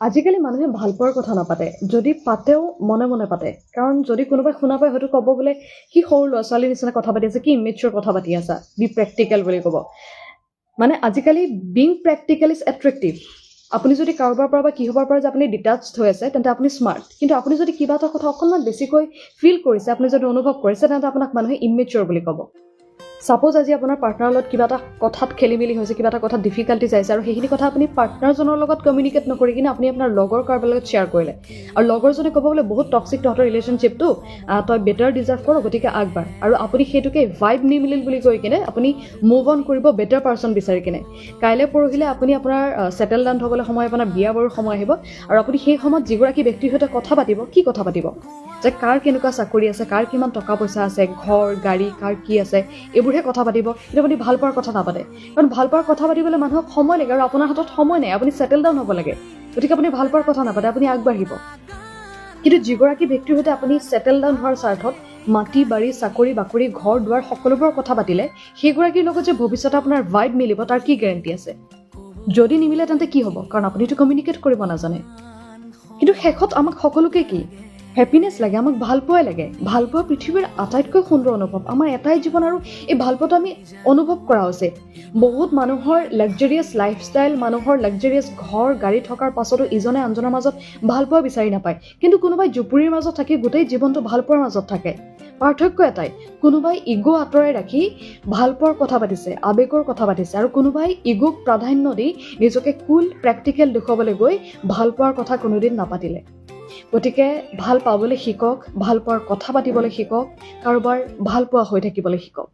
আজিকালি মানুহে ভাল পোৱাৰ কথা নাপাতে যদি পাতেও মনে মনে পাতে কাৰণ যদি কোনোবাই শুনা পায় হয়তো ক'ব বোলে কি সৰু ল'ৰা ছোৱালীৰ নিচিনা কথা পাতি আছে কি ইমেচিয়ৰ কথা পাতি আছা বি প্ৰেক্টিকেল বুলি ক'ব মানে আজিকালি বিং প্ৰেক্টিকেল ইজ এট্ৰেক্টিভ আপুনি যদি কাৰোবাৰ পৰা বা কিহবাৰ পৰা যে আপুনি ডিটাচড হৈ আছে তেন্তে আপুনি স্মাৰ্ট কিন্তু আপুনি যদি কিবা এটা কথা অকণমান বেছিকৈ ফিল কৰিছে আপুনি যদি অনুভৱ কৰিছে তেন্তে আপোনাক মানুহে ইমেচিয়ৰ বুলি ক'ব সাপোজ আজি আপোনাৰ পাৰ্টনাৰৰ লগত কিবা এটা কথাত খেলিমেলি হৈছে কিবা এটা কথাত ডিফিকাল্টিজ আহিছে আৰু সেইখিনি কথা আপুনি পাৰ্টনাৰজনৰ লগত কমিউনিকেট নকৰি কিনে আপুনি আপোনাৰ লগৰ কাৰোবাৰ লগত শ্বেয়াৰ কৰিলে আৰু লগৰজনে ক'ব বোলে বহুত টক্সিক তহঁতৰ ৰিলেশ্যনশ্বিপটো তই বেটাৰ ডিজাৰ্ভ কৰ গতিকে আগবাঢ় আৰু আপুনি সেইটোকে ভাইব নিমিলিল বুলি কৈ কিনে আপুনি মুভ অন কৰিব বেটাৰ পাৰ্চন বিচাৰি কিনে কাইলৈ পৰহিলে আপুনি আপোনাৰ ছেটেল ডাউন হ'বলৈ সময় আপোনাৰ বিয়া বাৰুৰ সময় আহিব আৰু আপুনি সেই সময়ত যিগৰাকী ব্যক্তিৰ সৈতে কথা পাতিব কি কথা পাতিব যে কাৰ কেনেকুৱা চাকৰি আছে কাৰ কিমান টকা পইচা আছে ঘৰ গাড়ী কাৰ কি আছে এইবোৰহে কথা পাতিব কিন্তু আপুনি ভাল পোৱাৰ কথা নাপাতে কাৰণ ভাল পোৱাৰ কথা পাতিবলৈ মানুহক সময় লাগে আৰু আপোনাৰ হাতত সময় নাই আপুনি ছেটেল ডাউন হ'ব লাগে গতিকে আপুনি ভাল পোৱাৰ কথা নাপাতে আপুনি আগবাঢ়িব কিন্তু যিগৰাকী ব্যক্তিৰ সৈতে আপুনি ছেটেল ডাউন হোৱাৰ স্বাৰ্থত মাটি বাৰী চাকৰি বাকৰি ঘৰ দুৱাৰ সকলোবোৰৰ কথা পাতিলে সেইগৰাকীৰ লগত যে ভৱিষ্যতে আপোনাৰ ভাইব মিলিব তাৰ কি গেৰেণ্টি আছে যদি নিমিলে তেন্তে কি হ'ব কাৰণ আপুনিতো কমিউনিকেট কৰিব নাজানে কিন্তু শেষত আমাক সকলোকে কি হেপিনেছ লাগে আমাক ভাল পোৱাই লাগে ভাল পোৱা পৃথিৱীৰ আটাইতকৈ সুন্দৰ অনুভৱ আমাৰ এটাই জীৱন আৰু এই ভাল পোৱাটো আমি অনুভৱ কৰা উচিত বহুত মানুহৰ লাক্সাৰিয়াছ লাইফষ্টাইল মানুহৰ লাক্সাৰিয়াছ ঘৰ গাড়ী থকাৰ পাছতো ইজনে আনজনৰ মাজত ভাল পোৱা বিচাৰি নাপায় কিন্তু কোনোবাই জুপুৰিৰ মাজত থাকি গোটেই জীৱনটো ভাল পোৱাৰ মাজত থাকে পাৰ্থক্য এটাই কোনোবাই ইগো আঁতৰাই ৰাখি ভাল পোৱাৰ কথা পাতিছে আৱেগৰ কথা পাতিছে আৰু কোনোবাই ইগোক প্ৰাধান্য দি নিজকে কুল প্ৰেক্টিকেল দেখুৱাবলৈ গৈ ভাল পোৱাৰ কথা কোনোদিন নাপাতিলে গতিকে ভাল পাবলৈ শিকক ভাল পোৱাৰ কথা পাতিবলৈ শিকক কাৰোবাৰ ভাল পোৱা হৈ থাকিবলৈ শিকক